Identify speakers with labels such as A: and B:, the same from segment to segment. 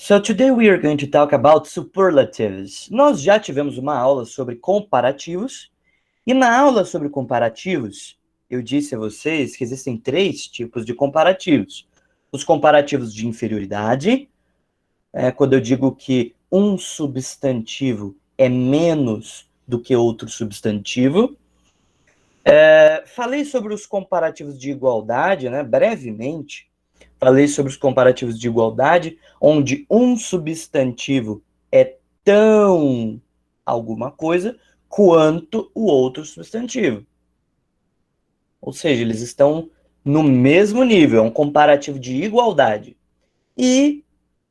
A: So today we are going to talk about superlatives. Nós já tivemos uma aula sobre comparativos, e na aula sobre comparativos, eu disse a vocês que existem 3 tipos de comparativos. Os comparativos de inferioridade, quando eu digo que um substantivo é menos do que outro substantivo. Falei sobre os comparativos de igualdade, brevemente. Falei sobre os comparativos de igualdade, onde um substantivo é tão alguma coisa quanto o outro substantivo. Ou seja, eles estão no mesmo nível, é um comparativo de igualdade. E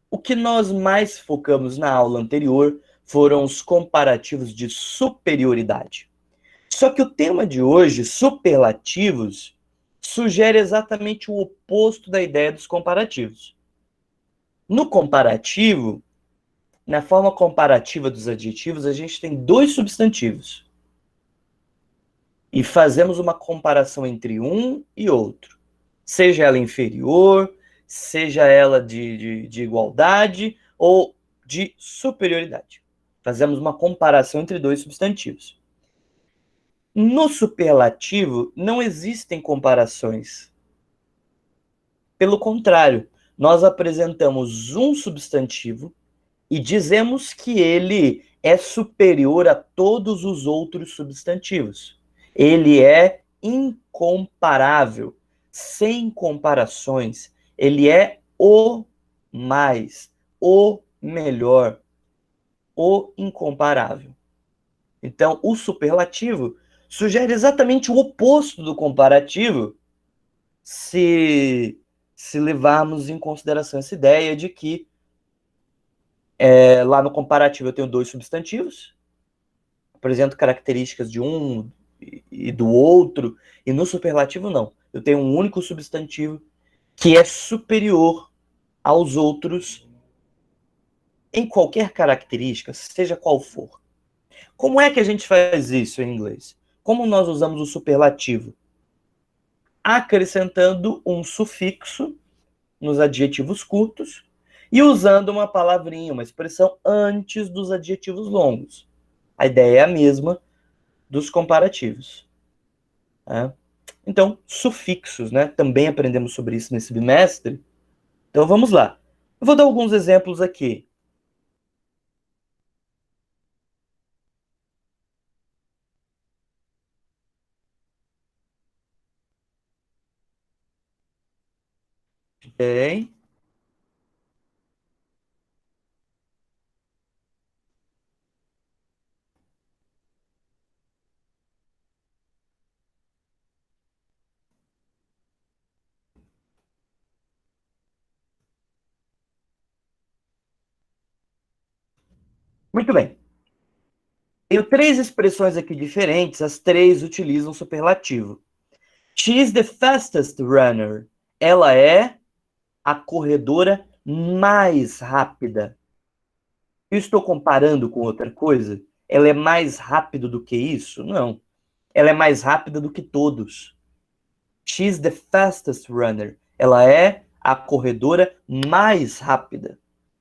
A: o que nós mais focamos na aula anterior foram os comparativos de superioridade. Só que o tema de hoje, superlativos, sugere exatamente o oposto da ideia dos comparativos. No comparativo, na forma comparativa dos adjetivos, a gente tem 2 substantivos. E fazemos uma comparação entre um e outro. Seja ela inferior, seja ela de igualdade ou de superioridade. Fazemos uma comparação entre 2 substantivos. No superlativo, não existem comparações. Pelo contrário, nós apresentamos um substantivo e dizemos que ele é superior a todos os outros substantivos. Ele é incomparável, sem comparações. Ele é o mais, o melhor, o incomparável. Então, o superlativo sugere exatamente o oposto do comparativo, se levarmos em consideração essa ideia de que lá no comparativo eu tenho 2 substantivos, apresento características de um e do outro, e no superlativo não. Eu tenho um único substantivo que é superior aos outros em qualquer característica, seja qual for. Como é que a gente faz isso em inglês? Como nós usamos o superlativo? Acrescentando um sufixo nos adjetivos curtos e usando uma palavrinha, uma expressão antes dos adjetivos longos. A ideia é a mesma dos comparativos. Então, sufixos, também aprendemos sobre isso nesse bimestre. Então, vamos lá. Eu vou dar alguns exemplos aqui. Ok. Muito bem. Tenho 3 expressões aqui diferentes, as 3 utilizam superlativo. She is the fastest runner. Ela é a corredora mais rápida. Eu estou comparando com outra coisa? Ela é mais rápida do que isso? Não. Ela é mais rápida do que todos. She's the fastest runner. Ela é a corredora mais rápida.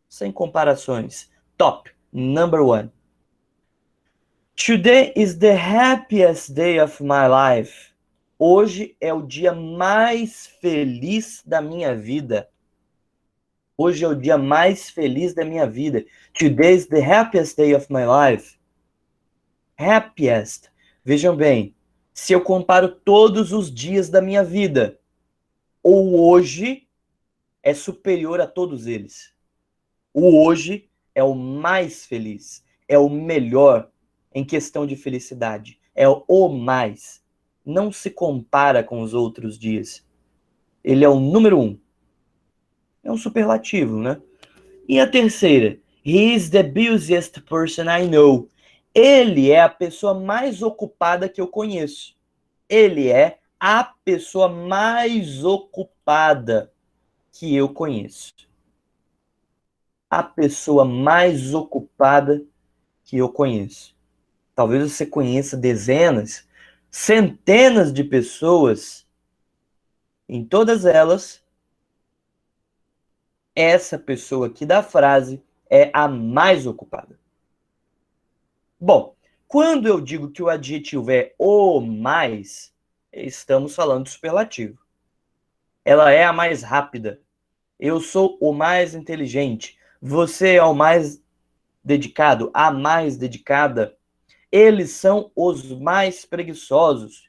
A: Sem comparações. Top. Number 1. Today is the happiest day of my life. Hoje é o dia mais feliz da minha vida. Hoje é o dia mais feliz da minha vida. Today is the happiest day of my life. Happiest. Vejam bem, se eu comparo todos os dias da minha vida, o hoje é superior a todos eles. O hoje é o mais feliz, é o melhor em questão de felicidade. É o mais. Não se compara com os outros dias. Ele é o número 1. É um superlativo, E a terceira? He is the busiest person I know. Ele é a pessoa mais ocupada que eu conheço. Ele é a pessoa mais ocupada que eu conheço. A pessoa mais ocupada que eu conheço. Talvez você conheça dezenas, centenas de pessoas. Em todas elas, essa pessoa aqui da frase é a mais ocupada. Bom, quando eu digo que o adjetivo é o mais, estamos falando de superlativo. Ela é a mais rápida. Eu sou o mais inteligente. Você é o mais dedicado, a mais dedicada. Eles são os mais preguiçosos.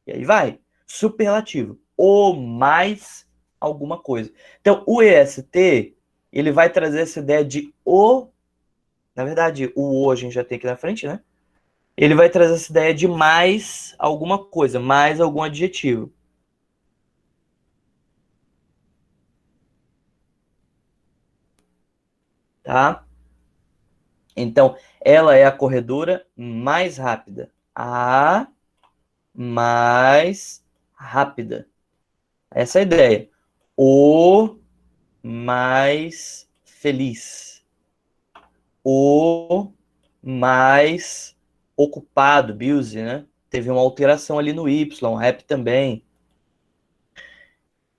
A: E aí vai. Superlativo. O mais alguma coisa. Então, o EST, ele vai trazer essa ideia de o. Na verdade, o a gente já tem aqui na frente, né? Ele vai trazer essa ideia de mais alguma coisa, mais algum adjetivo. Tá? Então, ela é a corredora mais rápida. A mais rápida. Essa é a ideia. O mais feliz. O mais ocupado, busy, né? Teve uma alteração ali no Y, rap também.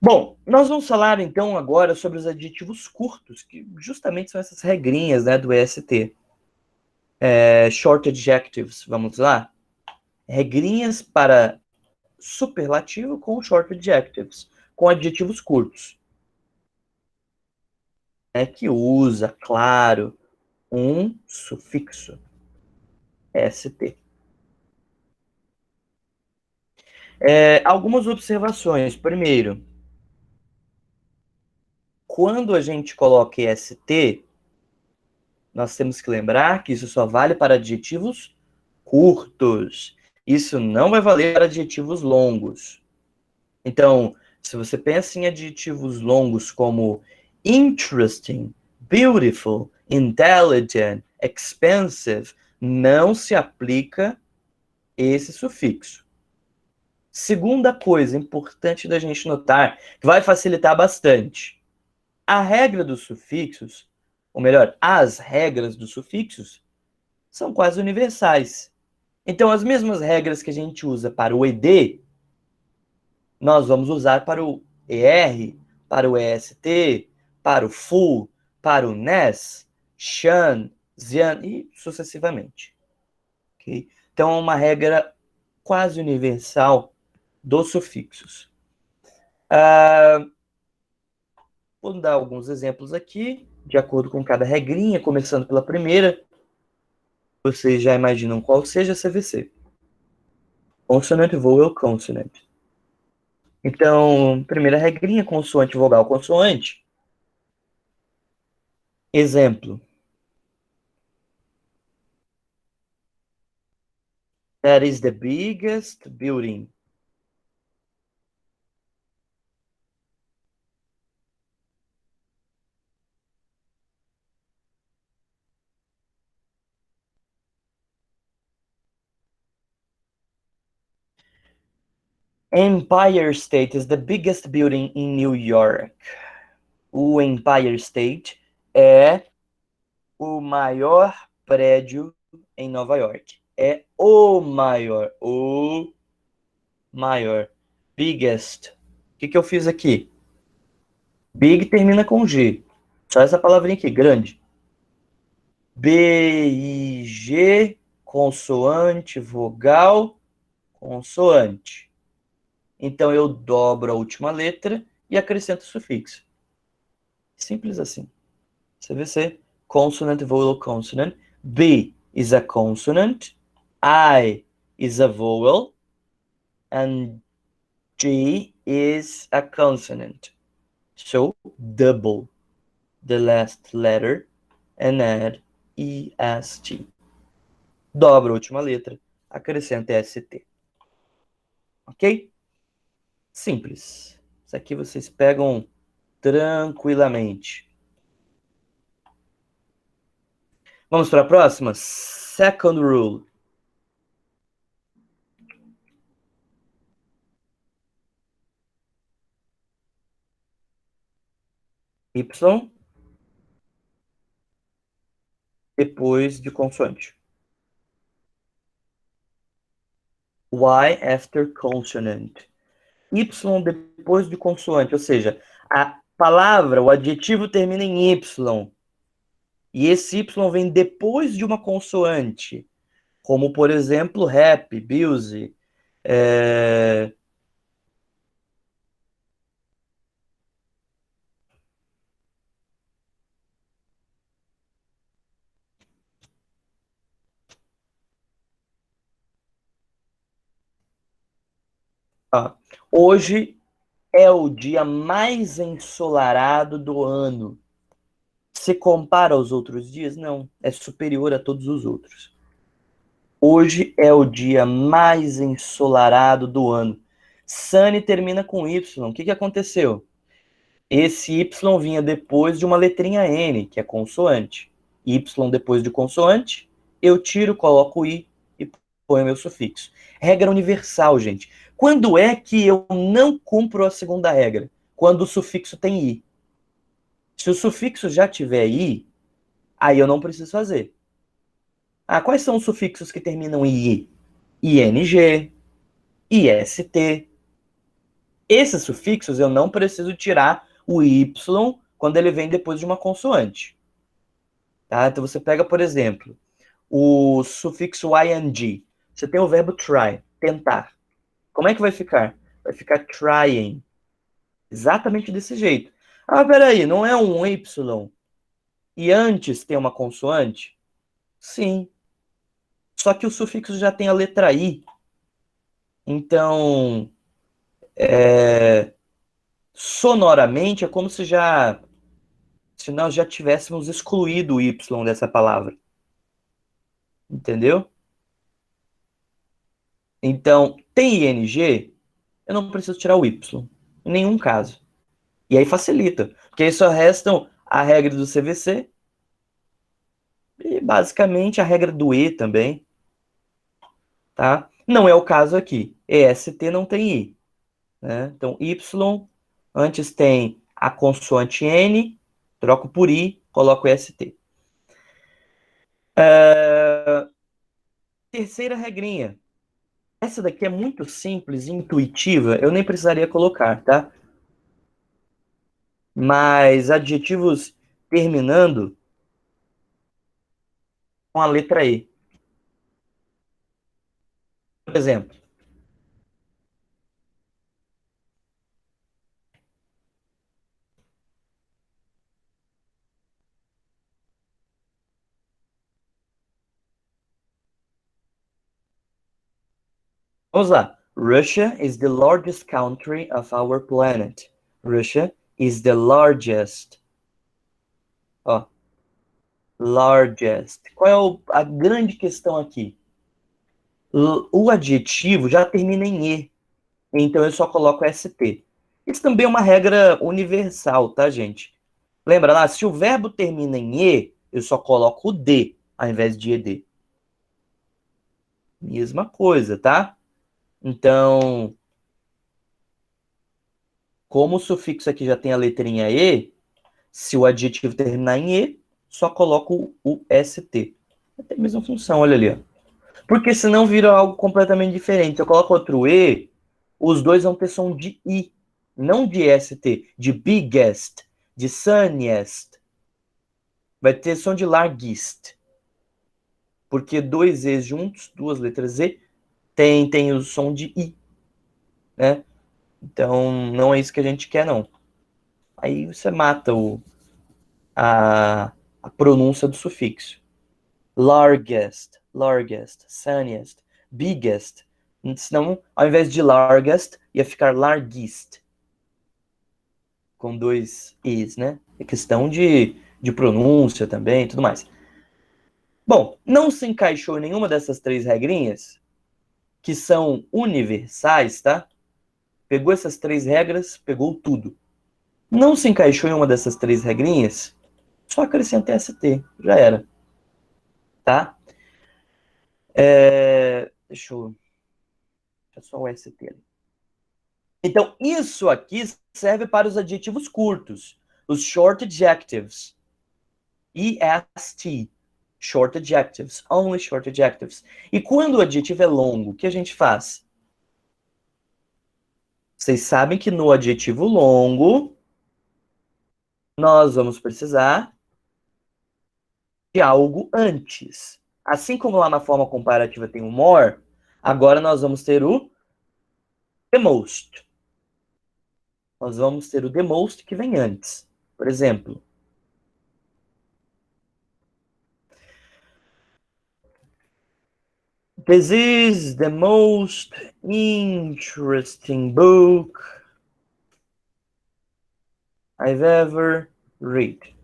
A: Bom, nós vamos falar então agora sobre os adjetivos curtos, que justamente são essas regrinhas, né, do EST. Short adjectives, vamos lá? Regrinhas para superlativo com short adjectives, com adjetivos curtos. Que usa, claro, um sufixo, ST. Algumas observações. Primeiro, quando a gente coloca ST, nós temos que lembrar que isso só vale para adjetivos curtos. Isso não vai valer para adjetivos longos. Então, se você pensa em adjetivos longos como interesting, beautiful, intelligent, expensive, não se aplica esse sufixo. Segunda coisa importante da gente notar, que vai facilitar bastante. A regra dos sufixos, ou melhor, as regras dos sufixos, são quase universais. Então, as mesmas regras que a gente usa para o ED, nós vamos usar para o ER, para o EST, para o FU, para o NES, SHAN, ZIAN e sucessivamente. Okay? Então, é uma regra quase universal dos sufixos. Vou dar alguns exemplos aqui, de acordo com cada regrinha, começando pela primeira. Vocês já imaginam qual seja a CVC. Consonant, vowel, consonant. Então, primeira regrinha, consoante, vogal, consoante. Exemplo. That is the biggest building. Empire State is the biggest building in New York. O Empire State é o maior prédio em Nova York. É o maior. O maior. Biggest. O que eu fiz aqui? Big termina com G. Só essa palavrinha aqui, grande. B-I-G, consoante, vogal, consoante. Então eu dobro a última letra e acrescento o sufixo. Simples assim. CVC, consonant, vowel, consonant. B is a consonant. I is a vowel. And G is a consonant. So double the last letter and add EST. Dobra a última letra, acrescenta ST. Ok? Simples. Isso aqui vocês pegam tranquilamente. Vamos para a próxima? Second rule. Y depois de consoante. Y after consonant. Y depois de consoante, ou seja, palavra, o adjetivo termina em Y, e esse Y vem depois de uma consoante, como, por exemplo, happy, busy, é... ah, hoje é o dia mais ensolarado do ano. Se compara aos outros dias? Não, é superior a todos os outros. Hoje é o dia mais ensolarado do ano. Sunny termina com Y. O que que aconteceu? Esse Y vinha depois de uma letrinha N, que é consoante. Y depois de consoante, eu tiro, coloco I e ponho meu sufixo. Regra universal, gente. Quando é que eu não cumpro a segunda regra? Quando o sufixo tem I. Se o sufixo já tiver I, aí eu não preciso fazer. Ah, quais são os sufixos que terminam em I? ING, IST. Esses sufixos eu não preciso tirar o Y quando ele vem depois de uma consoante. Tá? Então você pega, por exemplo, o sufixo ing. Você tem o verbo try, tentar. Como é que vai ficar? Vai ficar trying. Exatamente desse jeito. Ah, peraí, não é um Y e antes tem uma consoante? Sim. Só que o sufixo já tem a letra I. Então, sonoramente, é como se nós já tivéssemos excluído o Y dessa palavra. Entendeu? Então, tem ING, eu não preciso tirar o Y. Em nenhum caso. E aí facilita. Porque aí só restam a regra do CVC e basicamente a regra do E também. Tá? Não é o caso aqui. EST não tem I. Né? Então, Y, antes tem a consoante N, troco por I, coloco EST. Terceira regrinha. Essa daqui é muito simples e intuitiva, eu nem precisaria colocar, tá? Mas adjetivos terminando com a letra E. Por exemplo, vamos lá. Russia is the largest country of our planet. Russia is the largest. Ó, largest. Qual é a grande questão aqui? O adjetivo já termina em E, então eu só coloco ST. Isso também é uma regra universal, tá, gente? Lembra lá, se o verbo termina em E, eu só coloco o D ao invés de ED. Mesma coisa, tá? Então, como o sufixo aqui já tem a letrinha E, se o adjetivo terminar em E, só coloco o ST. Tem a mesma função, olha ali, ó. Porque senão vira algo completamente diferente. Se eu coloco outro E, os dois vão ter som de I, não de ST, de biggest, de sunniest. Vai ter som de largest. Porque dois E's juntos, duas letras E, tem o som de I, né? Então, não é isso que a gente quer, não. Aí você mata a pronúncia do sufixo. Largest, largest, sunniest, biggest. Senão, ao invés de largest, ia ficar largest. Com dois Is, né? É questão de pronúncia também e tudo mais. Bom, não se encaixou em nenhuma dessas três regrinhas, que são universais, tá? Pegou essas três regras, pegou tudo. Não se encaixou em uma dessas três regrinhas, só acrescenta ST, já era, tá? Deixa só o ST ali. Então, isso aqui serve para os adjetivos curtos, os short adjectives. EST, short adjectives, only short adjectives. E quando o adjetivo é longo, o que a gente faz? Vocês sabem que no adjetivo longo, nós vamos precisar de algo antes. Assim como lá na forma comparativa tem o more, agora nós vamos ter o the most. Nós vamos ter o the most que vem antes. Por exemplo, this is the most interesting book I've ever read.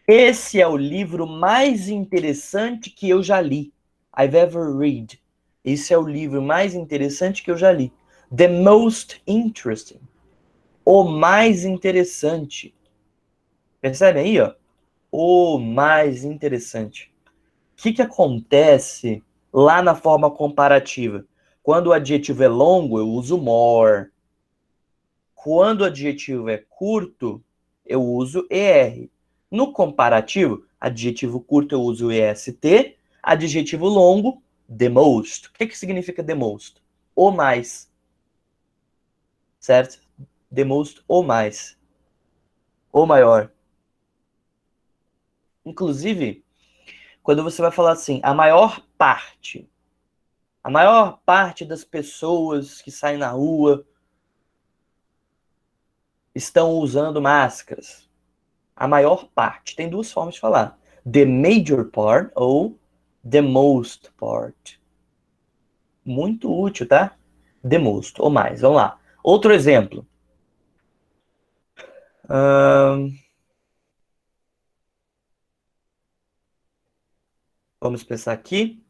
A: Esse é o livro mais interessante que eu já li. I've ever read. Esse é o livro mais interessante que eu já li. The most interesting. O mais interessante. Percebe aí, ó? O mais interessante. O que acontece lá na forma comparativa? Quando o adjetivo é longo, eu uso more. Quando o adjetivo é curto, eu uso ER. No comparativo, adjetivo curto eu uso EST, adjetivo longo, the most. O que significa the most? O mais. Certo? The most, o mais. O maior. Inclusive, quando você vai falar assim, a maior parte das pessoas que saem na rua estão usando máscaras. A maior parte. Tem duas formas de falar. The major part ou the most part. Muito útil, tá? The most, ou mais. Vamos lá. Outro exemplo. Vamos pensar aqui.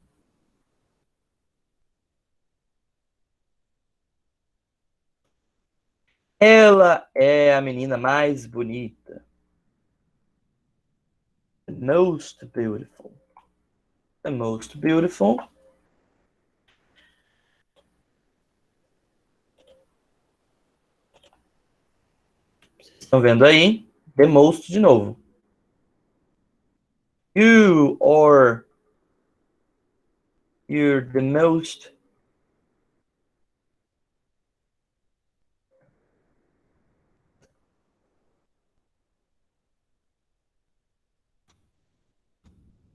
A: Ela é a menina mais bonita. The most beautiful. The most beautiful. Estão vendo aí? The most de novo. You're the most.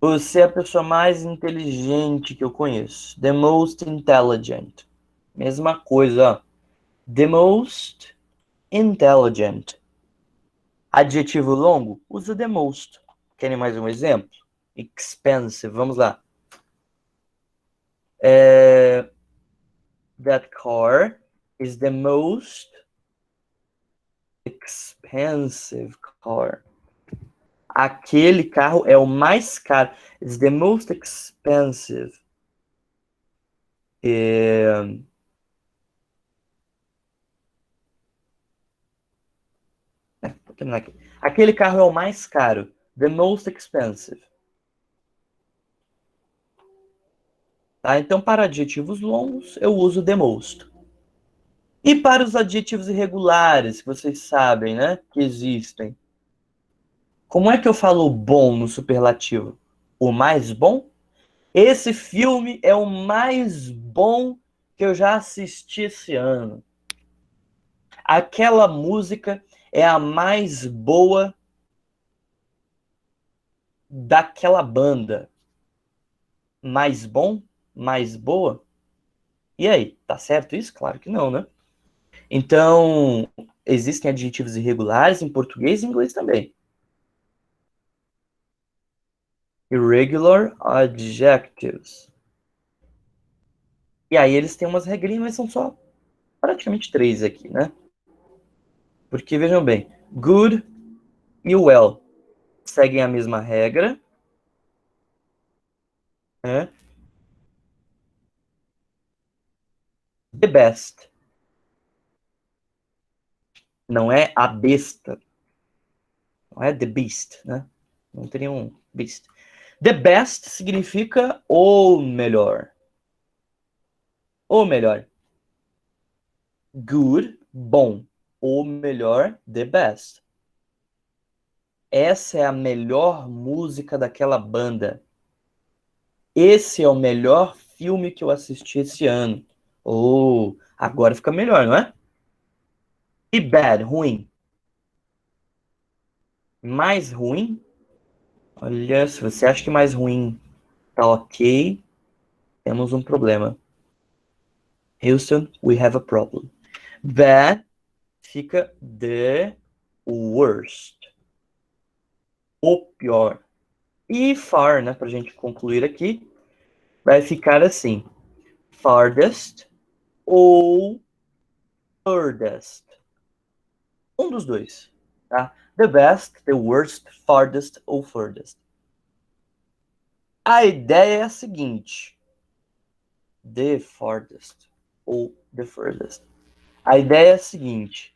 A: Você é a pessoa mais inteligente que eu conheço. The most intelligent. Mesma coisa, ó. The most intelligent. Adjetivo longo, usa the most. Querem mais um exemplo? Expensive, vamos lá. That car is the most expensive car. Aquele carro é o mais caro. It's the most expensive. Vou terminar aqui. Aquele carro é o mais caro. The most expensive. Tá? Então, para adjetivos longos, eu uso the most. E para os adjetivos irregulares, que vocês sabem, né? Que existem. Como é que eu falo bom no superlativo? O mais bom? Esse filme é o mais bom que eu já assisti esse ano. Aquela música é a mais boa daquela banda. Mais bom? Mais boa? E aí, tá certo isso? Claro que não, né? Então, existem adjetivos irregulares em português e inglês também. Irregular adjectives. E aí eles têm umas regrinhas, mas são só praticamente três aqui, né? Porque, vejam bem, good e well seguem a mesma regra, né? The best não é a besta, não é the beast, né? Não teria um beast. The best significa o melhor. O melhor. Good, bom. O melhor, the best. Essa é a melhor música daquela banda. Esse é o melhor filme que eu assisti esse ano. Oh, agora fica melhor, não é? E bad, ruim. Mais ruim? Olha, se você acha que mais ruim tá ok, temos um problema. Houston, we have a problem. Bad fica the worst. O pior. E far, né, pra gente concluir aqui, vai ficar assim. Farthest ou furthest. Um dos dois, tá? The best, the worst, farthest ou furthest. A ideia é a seguinte. The farthest ou the furthest. A ideia é a seguinte.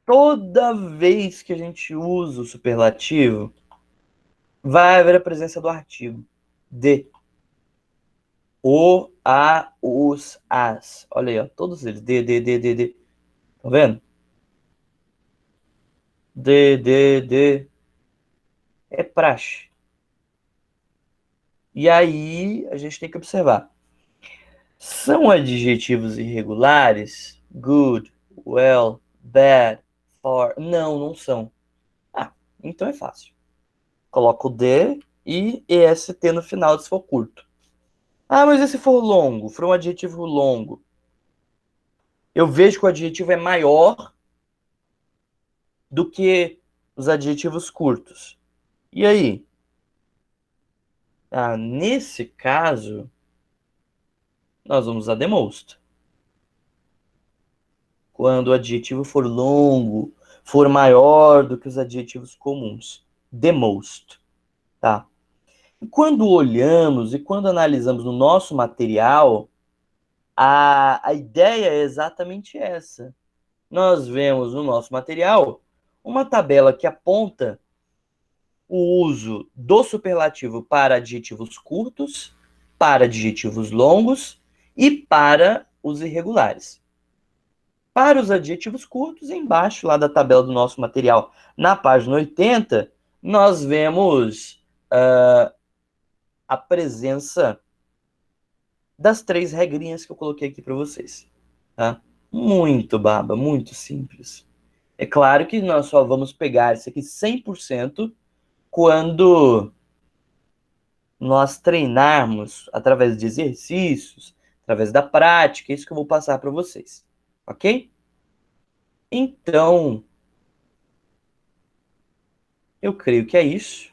A: Toda vez que a gente usa o superlativo, vai haver a presença do artigo. De. O, a, os, as. Olha aí, ó, todos eles. De. Tá vendo? De. É praxe. E aí, a gente tem que observar. São adjetivos irregulares? Good, well, bad, for. Não, não são. Ah, então é fácil. Coloco o de e est no final se for curto. Ah, mas e se for longo? For um adjetivo longo? Eu vejo que o adjetivo é maior do que os adjetivos curtos. E aí? Ah, nesse caso, nós vamos usar the most. Quando o adjetivo for longo, for maior do que os adjetivos comuns. The most, tá? E quando olhamos e quando analisamos no nosso material, a ideia é exatamente essa. Nós vemos no nosso material uma tabela que aponta o uso do superlativo para adjetivos curtos, para adjetivos longos e para os irregulares. Para os adjetivos curtos, embaixo lá da tabela do nosso material, na página 80, nós vemos a presença das 3 regrinhas que eu coloquei aqui para vocês. Tá? Muito baba, muito simples. É claro que nós só vamos pegar isso aqui 100% quando nós treinarmos através de exercícios, através da prática, isso que eu vou passar para vocês, ok? Então, eu creio que é isso.